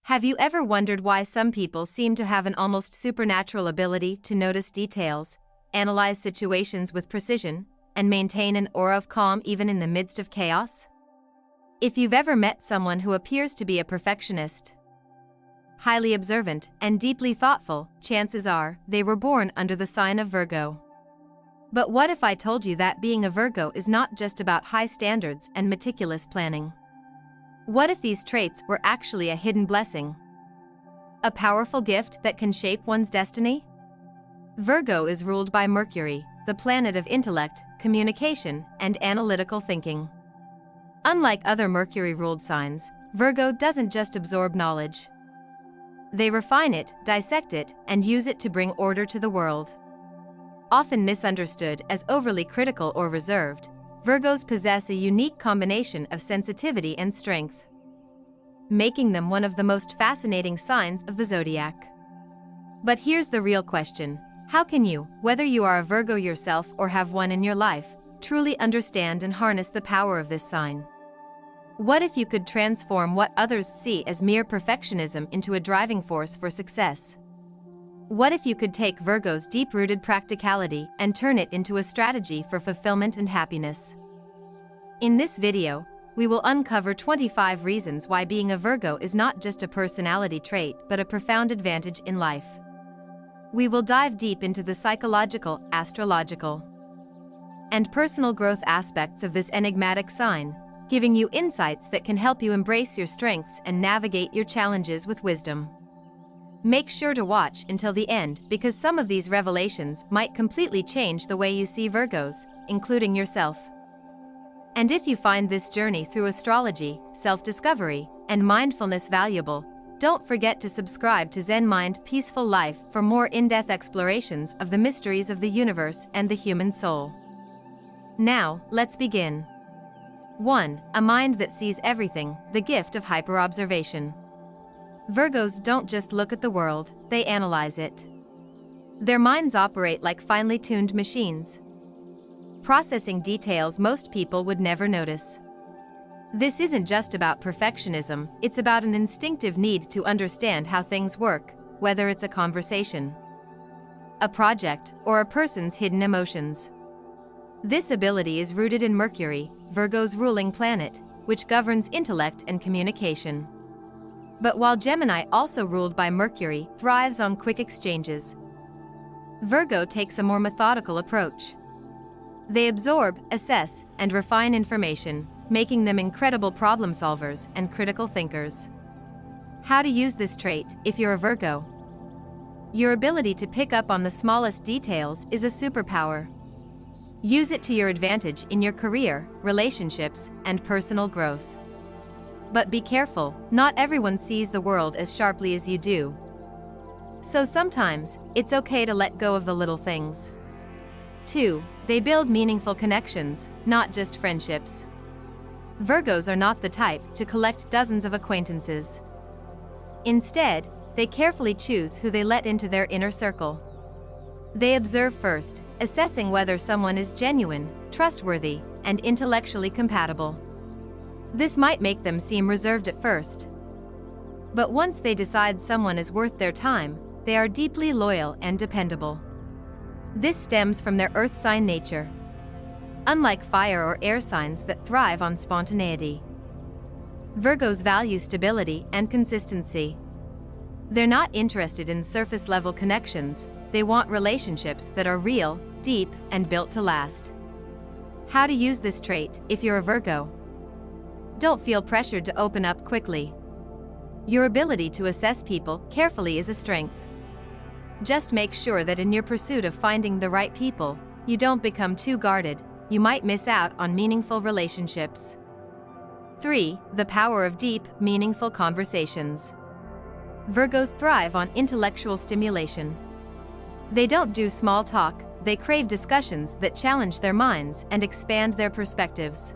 Have you ever wondered why some people seem to have an almost supernatural ability to notice details, analyze situations with precision, and maintain an aura of calm even in the midst of chaos? If you've ever met someone who appears to be a perfectionist, highly observant, and deeply thoughtful, chances are they were born under the sign of Virgo. But what if I told you that being a Virgo is not just about high standards and meticulous planning? What if these traits were actually a hidden blessing? A powerful gift that can shape one's destiny? Virgo is ruled by Mercury, the planet of intellect, communication, and analytical thinking. Unlike other Mercury-ruled signs, Virgo doesn't just absorb knowledge. They refine it, dissect it, and use it to bring order to the world. Often misunderstood as overly critical or reserved, Virgos possess a unique combination of sensitivity and strength, making them one of the most fascinating signs of the zodiac. But here's the real question: how can you, whether you are a Virgo yourself or have one in your life, truly understand and harness the power of this sign? What if you could transform what others see as mere perfectionism into a driving force for success? What if you could take Virgo's deep-rooted practicality and turn it into a strategy for fulfillment and happiness? In this video, we will uncover 25 reasons why being a Virgo is not just a personality trait but a profound advantage in life. We will dive deep into the psychological, astrological, and personal growth aspects of this enigmatic sign, giving you insights that can help you embrace your strengths and navigate your challenges with wisdom. Make sure to watch until the end because some of these revelations might completely change the way you see Virgos, including yourself. And if you find this journey through astrology, self-discovery, and mindfulness valuable, don't forget to subscribe to Zen Mind Peaceful Life for more in-depth explorations of the mysteries of the universe and the human soul. Now, let's begin. 1. A mind that sees everything, the gift of hyper-observation. Virgos don't just look at the world, they analyze it. Their minds operate like finely tuned machines, processing details most people would never notice. This isn't just about perfectionism, it's about an instinctive need to understand how things work, whether it's a conversation, a project, or a person's hidden emotions. This ability is rooted in Mercury, Virgo's ruling planet, which governs intellect and communication. But while Gemini, also ruled by Mercury, thrives on quick exchanges, Virgo takes a more methodical approach. They absorb, assess, and refine information, making them incredible problem solvers and critical thinkers. How to use this trait if you're a Virgo? Your ability to pick up on the smallest details is a superpower. Use it to your advantage in your career, relationships, and personal growth. But be careful, not everyone sees the world as sharply as you do. So sometimes, it's okay to let go of the little things. 2. They build meaningful connections, not just friendships. Virgos are not the type to collect dozens of acquaintances. Instead, they carefully choose who they let into their inner circle. They observe first, assessing whether someone is genuine, trustworthy, and intellectually compatible. This might make them seem reserved at first. But once they decide someone is worth their time, they are deeply loyal and dependable. This stems from their earth sign nature. Unlike fire or air signs that thrive on spontaneity, Virgos value stability and consistency. They're not interested in surface-level connections, they want relationships that are real, deep, and built to last. How to use this trait if you're a Virgo? Don't feel pressured to open up quickly. Your ability to assess people carefully is a strength. Just make sure that in your pursuit of finding the right people, you don't become too guarded. You might miss out on meaningful relationships. 3. The power of deep, meaningful conversations. Virgos thrive on intellectual stimulation. They don't do small talk, they crave discussions that challenge their minds and expand their perspectives.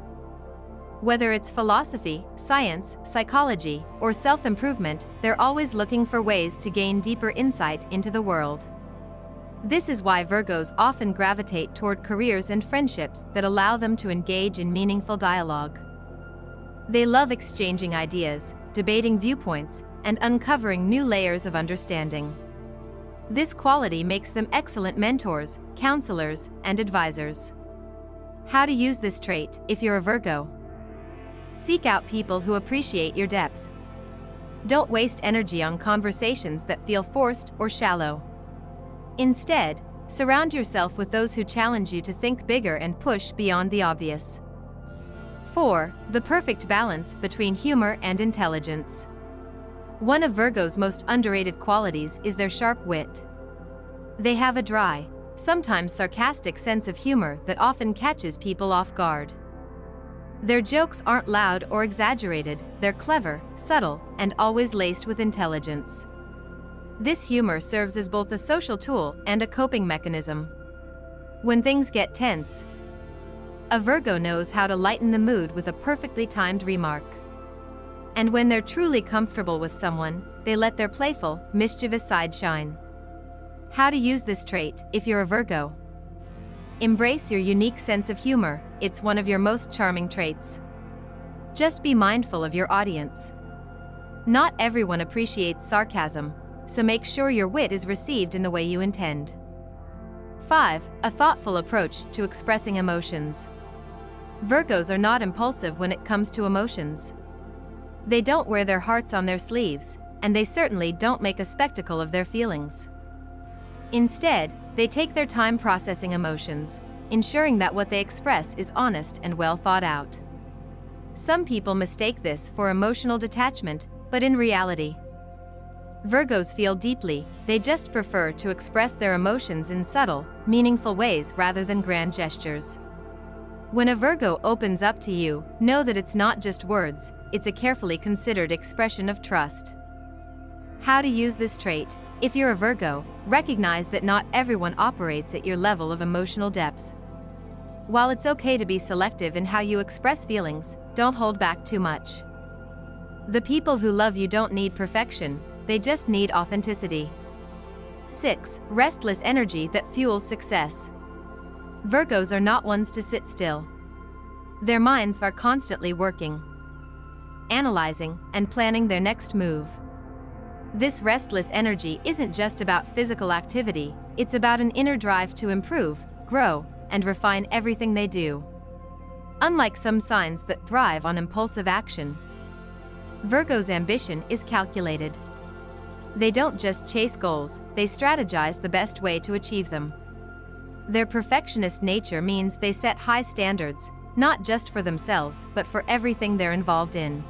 Whether it's philosophy, science, psychology, or self-improvement, they're always looking for ways to gain deeper insight into the world. This is why Virgos often gravitate toward careers and friendships that allow them to engage in meaningful dialogue. They love exchanging ideas, debating viewpoints, and uncovering new layers of understanding. This quality makes them excellent mentors, counselors, and advisors. How to use this trait if you're a Virgo? Seek out people who appreciate your depth. Don't waste energy on conversations that feel forced or shallow. Instead, surround yourself with those who challenge you to think bigger and push beyond the obvious. 4. The perfect balance between humor and intelligence. One of Virgo's most underrated qualities is their sharp wit. They have a dry, sometimes sarcastic sense of humor that often catches people off guard. Their jokes aren't loud or exaggerated, they're clever, subtle, and always laced with intelligence. This humor serves as both a social tool and a coping mechanism. When things get tense, a Virgo knows how to lighten the mood with a perfectly timed remark. And when they're truly comfortable with someone, they let their playful, mischievous side shine. How to use this trait if you're a Virgo? Embrace your unique sense of humor, it's one of your most charming traits. Just be mindful of your audience. Not everyone appreciates sarcasm, so make sure your wit is received in the way you intend. 5. A thoughtful approach to expressing emotions. Virgos are not impulsive when it comes to emotions. They don't wear their hearts on their sleeves, and they certainly don't make a spectacle of their feelings. Instead, they take their time processing emotions, ensuring that what they express is honest and well thought out. Some people mistake this for emotional detachment, but in reality, Virgos feel deeply, they just prefer to express their emotions in subtle, meaningful ways rather than grand gestures. When a Virgo opens up to you, know that it's not just words, it's a carefully considered expression of trust. How to use this trait? If you're a Virgo, recognize that not everyone operates at your level of emotional depth. While it's okay to be selective in how you express feelings, don't hold back too much. The people who love you don't need perfection, they just need authenticity. 6. Restless energy that fuels success. Virgos are not ones to sit still. Their minds are constantly working, analyzing, and planning their next move. This restless energy isn't just about physical activity, it's about an inner drive to improve, grow, and refine everything they do. Unlike some signs that thrive on impulsive action, Virgo's ambition is calculated. They don't just chase goals, they strategize the best way to achieve them. Their perfectionist nature means they set high standards, not just for themselves, but for everything they're involved in.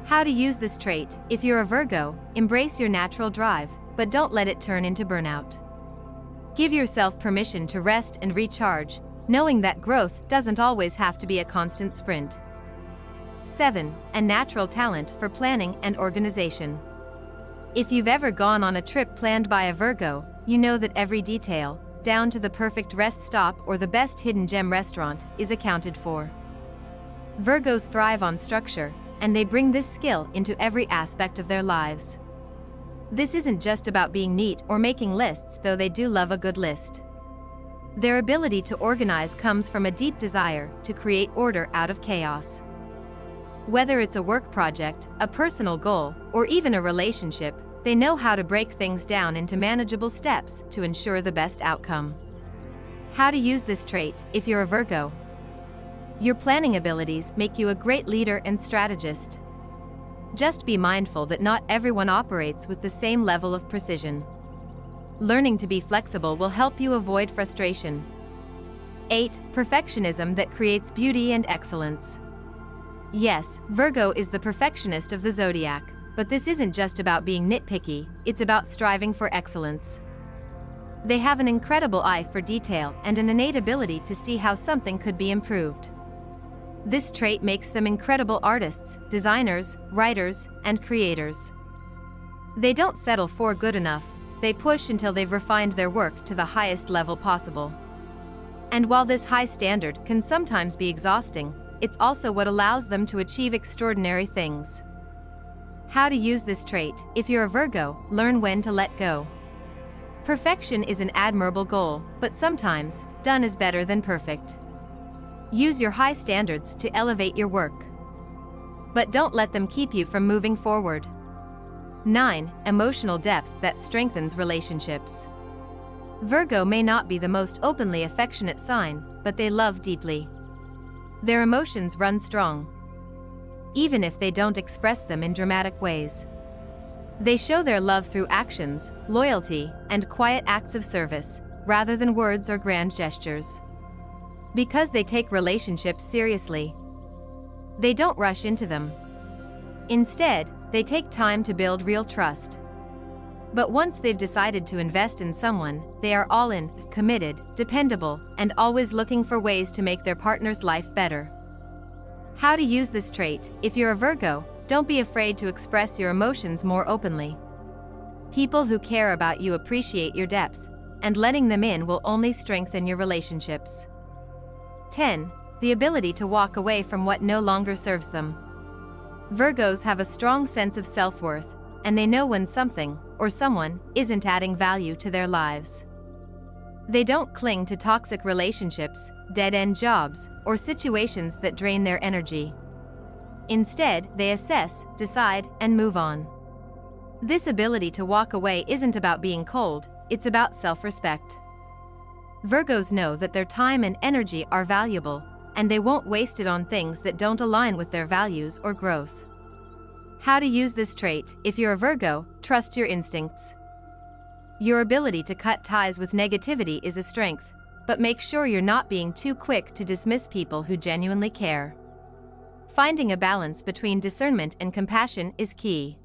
How to use this trait? If you're a Virgo, embrace your natural drive, but don't let it turn into burnout. Give yourself permission to rest and recharge, knowing that growth doesn't always have to be a constant sprint. 7. A natural talent for planning and organization. If you've ever gone on a trip planned by a Virgo, you know that every detail, down to the perfect rest stop or the best hidden gem restaurant, is accounted for. Virgos thrive on structure, and they bring this skill into every aspect of their lives. This isn't just about being neat or making lists, though they do love a good list. Their ability to organize comes from a deep desire to create order out of chaos. Whether it's a work project, a personal goal, or even a relationship, they know how to break things down into manageable steps to ensure the best outcome. How to use this trait? If you're a Virgo, your planning abilities make you a great leader and strategist. Just be mindful that not everyone operates with the same level of precision. Learning to be flexible will help you avoid frustration. 8. Perfectionism that creates beauty and excellence. Yes, Virgo is the perfectionist of the zodiac, but this isn't just about being nitpicky, it's about striving for excellence. They have an incredible eye for detail and an innate ability to see how something could be improved. This trait makes them incredible artists, designers, writers, and creators. They don't settle for good enough, they push until they've refined their work to the highest level possible. And while this high standard can sometimes be exhausting, it's also what allows them to achieve extraordinary things. How to use this trait? If you're a Virgo, learn when to let go. Perfection is an admirable goal, but sometimes, done is better than perfect. Use your high standards to elevate your work. But don't let them keep you from moving forward. 9. Emotional depth that strengthens relationships. Virgo may not be the most openly affectionate sign, but they love deeply. Their emotions run strong, even if they don't express them in dramatic ways. They show their love through actions, loyalty, and quiet acts of service, rather than words or grand gestures. Because they take relationships seriously, they don't rush into them. Instead, they take time to build real trust. But once they've decided to invest in someone, they are all in, committed, dependable, and always looking for ways to make their partner's life better. How to use this trait? If you're a Virgo, don't be afraid to express your emotions more openly. People who care about you appreciate your depth, and letting them in will only strengthen your relationships. 10. The ability to walk away from what no longer serves them. Virgos have a strong sense of self-worth, and they know when something, or someone, isn't adding value to their lives. They don't cling to toxic relationships, dead-end jobs, or situations that drain their energy. Instead, they assess, decide, and move on. This ability to walk away isn't about being cold, it's about self-respect. Virgos know that their time and energy are valuable, and they won't waste it on things that don't align with their values or growth. How to use this trait? If you're a Virgo, trust your instincts. Your ability to cut ties with negativity is a strength, but make sure you're not being too quick to dismiss people who genuinely care. Finding a balance between discernment and compassion is key.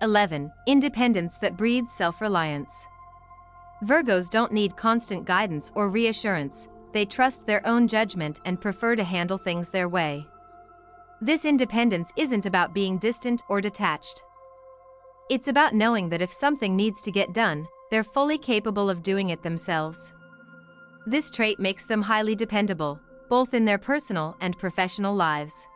11. Independence that breeds self-reliance. Virgos don't need constant guidance or reassurance, they trust their own judgment and prefer to handle things their way. This independence isn't about being distant or detached. It's about knowing that if something needs to get done, they're fully capable of doing it themselves. This trait makes them highly dependable, both in their personal and professional lives.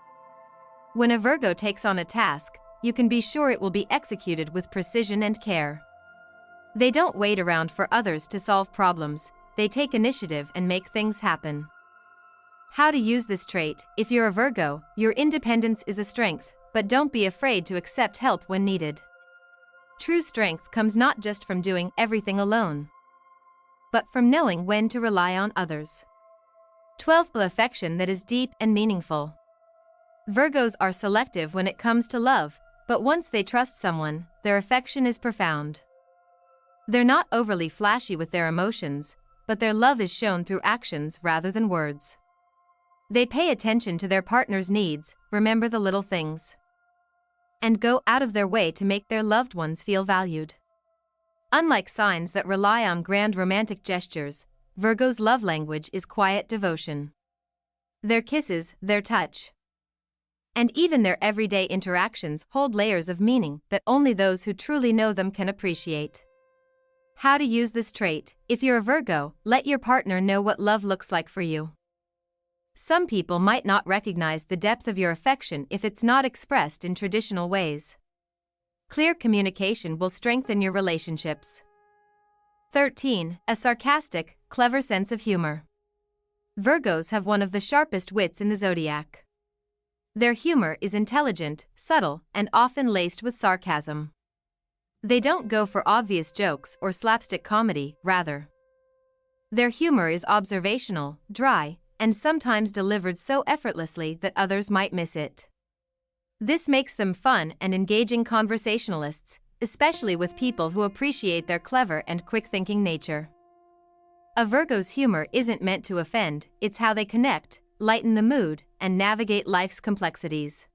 When a Virgo takes on a task, you can be sure it will be executed with precision and care. They don't wait around for others to solve problems, they take initiative and make things happen. How to use this trait? If you're a Virgo, your independence is a strength, but don't be afraid to accept help when needed. True strength comes not just from doing everything alone, but from knowing when to rely on others. 12. Affection that is deep and meaningful. Virgos are selective when it comes to love, but once they trust someone, their affection is profound. They're not overly flashy with their emotions, but their love is shown through actions rather than words. They pay attention to their partner's needs, remember the little things, and go out of their way to make their loved ones feel valued. Unlike signs that rely on grand romantic gestures, Virgo's love language is quiet devotion. Their kisses, their touch, and even their everyday interactions hold layers of meaning that only those who truly know them can appreciate. How to use this trait? If you're a Virgo, let your partner know what love looks like for you. Some people might not recognize the depth of your affection if it's not expressed in traditional ways. Clear communication will strengthen your relationships. 13. A sarcastic, clever sense of humor. Virgos have one of the sharpest wits in the zodiac. Their humor is intelligent, subtle, and often laced with sarcasm. They don't go for obvious jokes or slapstick comedy, rather. Their humor is observational, dry, and sometimes delivered so effortlessly that others might miss it. This makes them fun and engaging conversationalists, especially with people who appreciate their clever and quick-thinking nature. A Virgo's humor isn't meant to offend, it's how they connect, lighten the mood, and navigate life's complexities.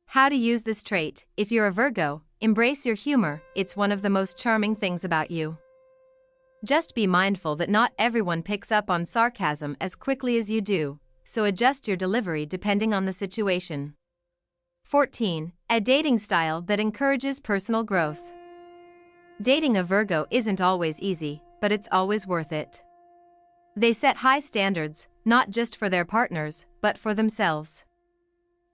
How to use this trait? If you're a Virgo, embrace your humor, it's one of the most charming things about you. Just be mindful that not everyone picks up on sarcasm as quickly as you do, so adjust your delivery depending on the situation. 14. A dating style that encourages personal growth. Dating a Virgo isn't always easy, but it's always worth it. They set high standards, not just for their partners, but for themselves.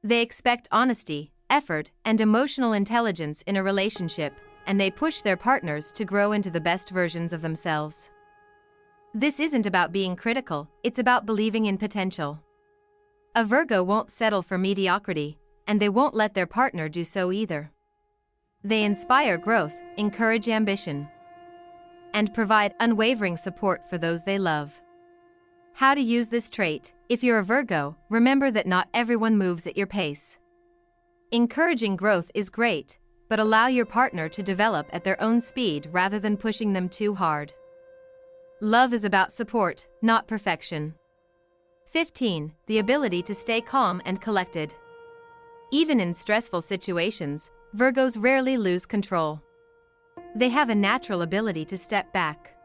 They expect honesty, effort, and emotional intelligence in a relationship, and they push their partners to grow into the best versions of themselves. This isn't about being critical, it's about believing in potential. A Virgo won't settle for mediocrity, and they won't let their partner do so either. They inspire growth, encourage ambition, and provide unwavering support for those they love. How to use this trait? If you're a Virgo, remember that not everyone moves at your pace. Encouraging growth is great, but allow your partner to develop at their own speed rather than pushing them too hard. Love is about support, not perfection. 15. The ability to stay calm and collected. Even in stressful situations, Virgos rarely lose control. They have a natural ability to step back,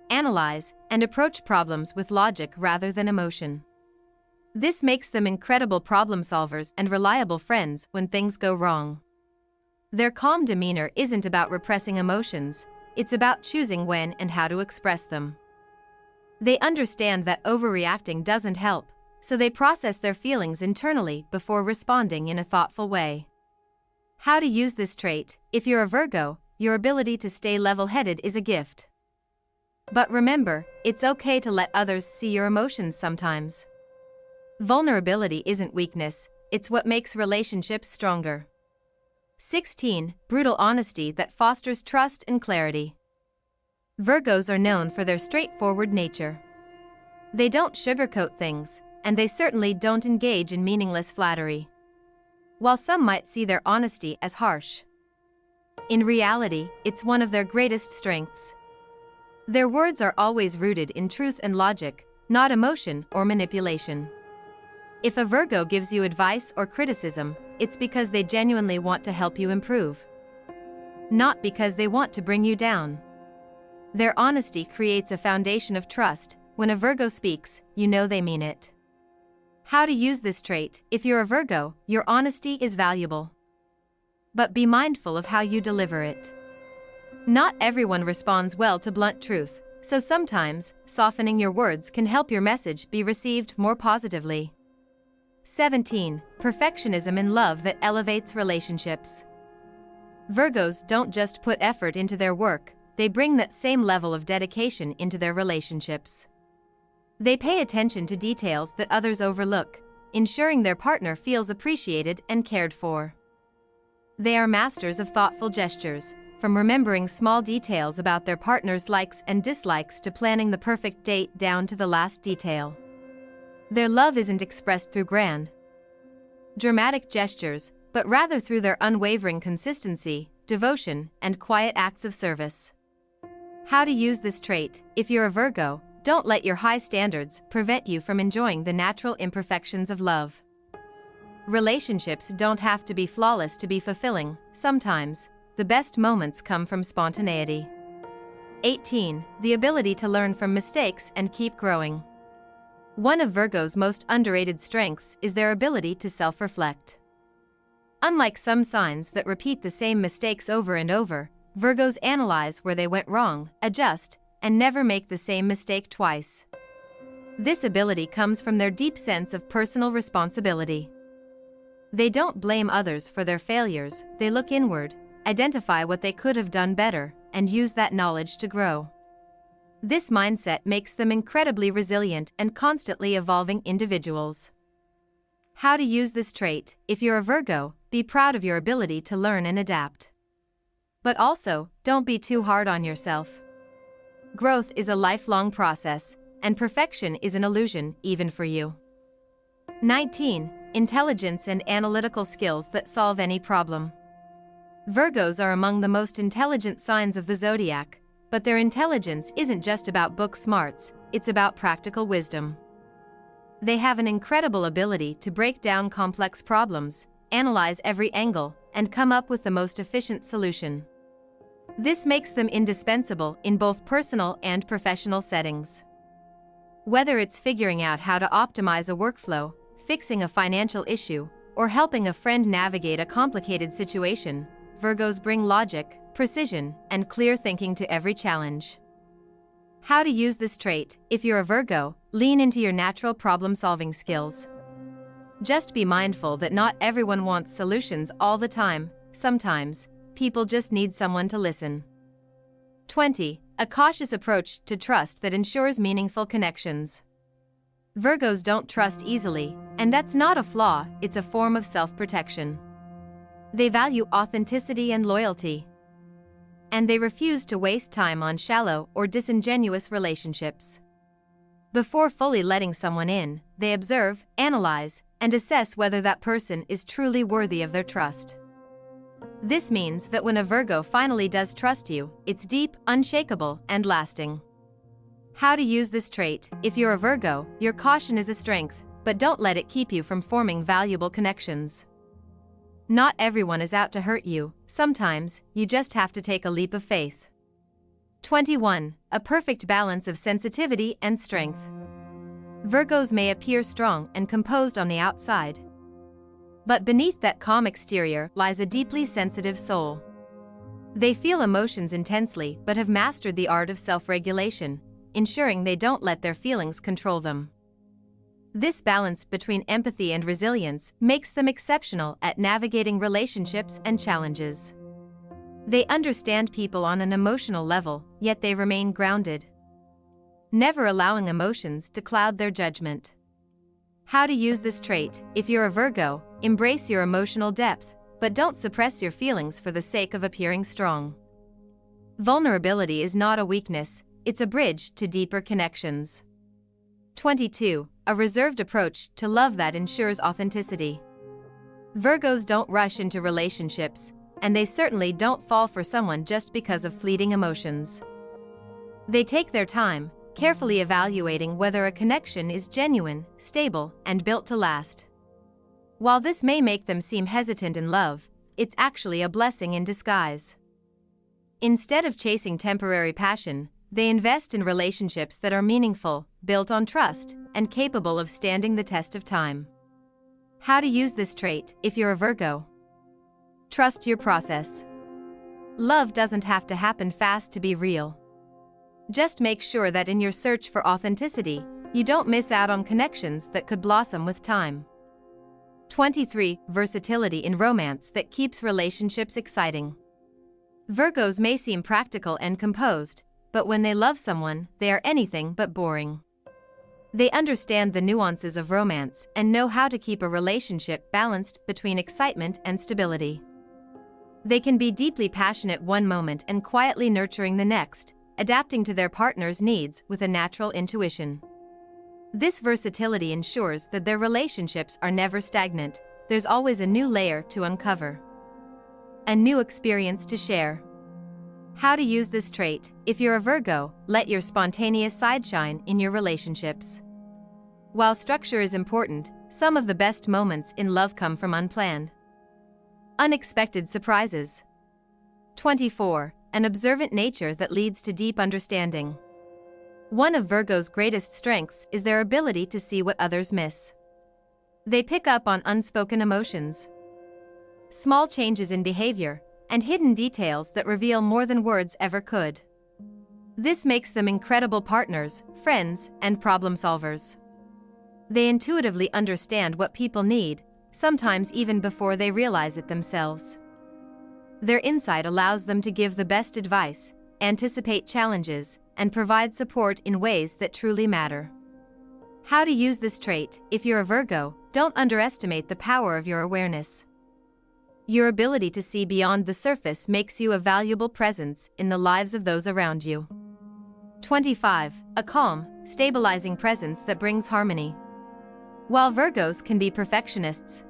analyze, and approach problems with logic rather than emotion. This makes them incredible problem solvers and reliable friends when things go wrong. Their calm demeanor isn't about repressing emotions, it's about choosing when and how to express them. They understand that overreacting doesn't help, so they process their feelings internally before responding in a thoughtful way. How to use this trait? If you're a Virgo, your ability to stay level-headed is a gift. But remember, it's okay to let others see your emotions sometimes. Vulnerability isn't weakness, it's what makes relationships stronger. 16. Brutal honesty that fosters trust and clarity. Virgos are known for their straightforward nature. They don't sugarcoat things, and they certainly don't engage in meaningless flattery. While some might see their honesty as harsh, in reality, it's one of their greatest strengths. Their words are always rooted in truth and logic, not emotion or manipulation. If a Virgo gives you advice or criticism, it's because they genuinely want to help you improve, not because they want to bring you down. Their honesty creates a foundation of trust. When a Virgo speaks, you know they mean it. How to use this trait? If you're a Virgo, your honesty is valuable. But be mindful of how you deliver it. Not everyone responds well to blunt truth, so sometimes, softening your words can help your message be received more positively. 17. Perfectionism in love that elevates relationships. Virgos don't just put effort into their work, they bring that same level of dedication into their relationships. They pay attention to details that others overlook, ensuring their partner feels appreciated and cared for. They are masters of thoughtful gestures, from remembering small details about their partner's likes and dislikes to planning the perfect date down to the last detail. Their love isn't expressed through grand, dramatic gestures, but rather through their unwavering consistency, devotion, and quiet acts of service. How to use this trait? If you're a Virgo, don't let your high standards prevent you from enjoying the natural imperfections of love. Relationships don't have to be flawless to be fulfilling. Sometimes, the best moments come from spontaneity. 18. The ability to learn from mistakes and keep growing. One of Virgo's most underrated strengths is their ability to self-reflect. Unlike some signs that repeat the same mistakes over and over, Virgos analyze where they went wrong, adjust, and never make the same mistake twice. This ability comes from their deep sense of personal responsibility. They don't blame others for their failures, they look inward, identify what they could have done better, and use that knowledge to grow. This mindset makes them incredibly resilient and constantly evolving individuals. How to use this trait? If you're a Virgo, be proud of your ability to learn and adapt. But also, don't be too hard on yourself. Growth is a lifelong process, and perfection is an illusion, even for you. 19. Intelligence and analytical skills that solve any problem. Virgos are among the most intelligent signs of the zodiac, but their intelligence isn't just about book smarts, it's about practical wisdom. They have an incredible ability to break down complex problems, analyze every angle, and come up with the most efficient solution. This makes them indispensable in both personal and professional settings. Whether it's figuring out how to optimize a workflow, fixing a financial issue, or helping a friend navigate a complicated situation, Virgos bring logic, precision, and clear thinking to every challenge. How to use this trait? If you're a Virgo, lean into your natural problem-solving skills. Just be mindful that not everyone wants solutions all the time. Sometimes, people just need someone to listen. 20. A cautious approach to trust that ensures meaningful connections. Virgos don't trust easily, and that's not a flaw, it's a form of self-protection. They value authenticity and loyalty. And they refuse to waste time on shallow or disingenuous relationships. Before fully letting someone in, they observe, analyze, and assess whether that person is truly worthy of their trust. This means that when a Virgo finally does trust you, it's deep, unshakable, and lasting. How to use this trait? If you're a Virgo, your caution is a strength, but don't let it keep you from forming valuable connections. Not everyone is out to hurt you, sometimes, you just have to take a leap of faith. 21. A perfect balance of sensitivity and strength. Virgos may appear strong and composed on the outside. But beneath that calm exterior lies a deeply sensitive soul. They feel emotions intensely but have mastered the art of self-regulation, ensuring they don't let their feelings control them. This balance between empathy and resilience makes them exceptional at navigating relationships and challenges. They understand people on an emotional level, yet they remain grounded, never allowing emotions to cloud their judgment. How to use this trait? If you're a Virgo, embrace your emotional depth, but don't suppress your feelings for the sake of appearing strong. Vulnerability is not a weakness, it's a bridge to deeper connections. 22. A reserved approach to love that ensures authenticity. Virgos don't rush into relationships, and they certainly don't fall for someone just because of fleeting emotions. They take their time, carefully evaluating whether a connection is genuine, stable, and built to last. While this may make them seem hesitant in love, it's actually a blessing in disguise. Instead of chasing temporary passion, they invest in relationships that are meaningful, built on trust, and capable of standing the test of time. How to use this trait? If you're a Virgo, trust your process. Love doesn't have to happen fast to be real. Just make sure that in your search for authenticity, you don't miss out on connections that could blossom with time. 23. Versatility in romance that keeps relationships exciting. Virgos may seem practical and composed, but when they love someone, they are anything but boring. They understand the nuances of romance and know how to keep a relationship balanced between excitement and stability. They can be deeply passionate one moment and quietly nurturing the next, adapting to their partner's needs with a natural intuition. This versatility ensures that their relationships are never stagnant, there's always a new layer to uncover, a new experience to share. How to use this trait? If you're a Virgo, let your spontaneous side shine in your relationships. While structure is important, some of the best moments in love come from unplanned, unexpected surprises. 24. An observant nature that leads to deep understanding. One of Virgo's greatest strengths is their ability to see what others miss. They pick up on unspoken emotions, small changes in behavior, and hidden details that reveal more than words ever could. This makes them incredible partners, friends, and problem solvers. They intuitively understand what people need, sometimes even before they realize it themselves. Their insight allows them to give the best advice, anticipate challenges, and provide support in ways that truly matter. How to use this trait? If you're a Virgo, don't underestimate the power of your awareness. Your ability to see beyond the surface makes you a valuable presence in the lives of those around you. 25. A calm, stabilizing presence that brings harmony. While Virgos can be perfectionists,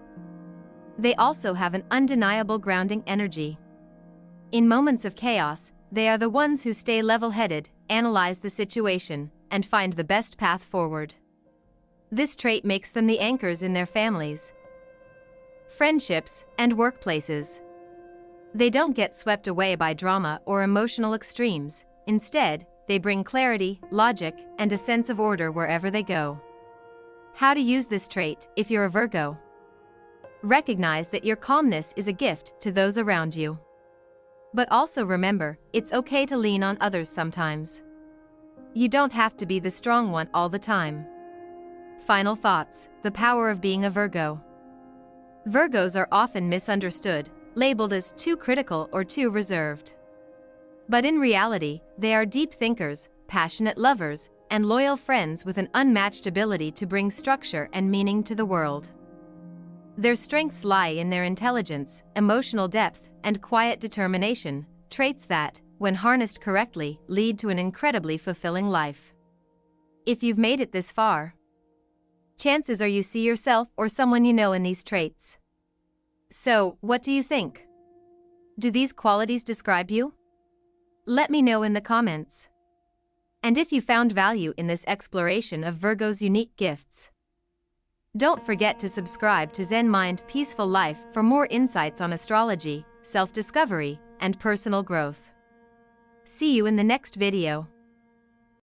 they also have an undeniable grounding energy. In moments of chaos, they are the ones who stay level-headed, analyze the situation, and find the best path forward. This trait makes them the anchors in their families, friendships, and workplaces. They don't get swept away by drama or emotional extremes. Instead, they bring clarity, logic, and a sense of order wherever they go. How to use this trait? If you're a Virgo, recognize that your calmness is a gift to those around you. But also remember, it's okay to lean on others sometimes. You don't have to be the strong one all the time. Final thoughts: the power of being a Virgo. Virgos are often misunderstood, labeled as too critical or too reserved. But in reality, they are deep thinkers, passionate lovers, and loyal friends with an unmatched ability to bring structure and meaning to the world. Their strengths lie in their intelligence, emotional depth, and quiet determination, traits that, when harnessed correctly, lead to an incredibly fulfilling life. If you've made it this far, chances are you see yourself or someone you know in these traits. So, what do you think? Do these qualities describe you? Let me know in the comments. And if you found value in this exploration of Virgo's unique gifts, don't forget to subscribe to Zen Mind Peaceful Life for more insights on astrology, self-discovery, and personal growth. See you in the next video.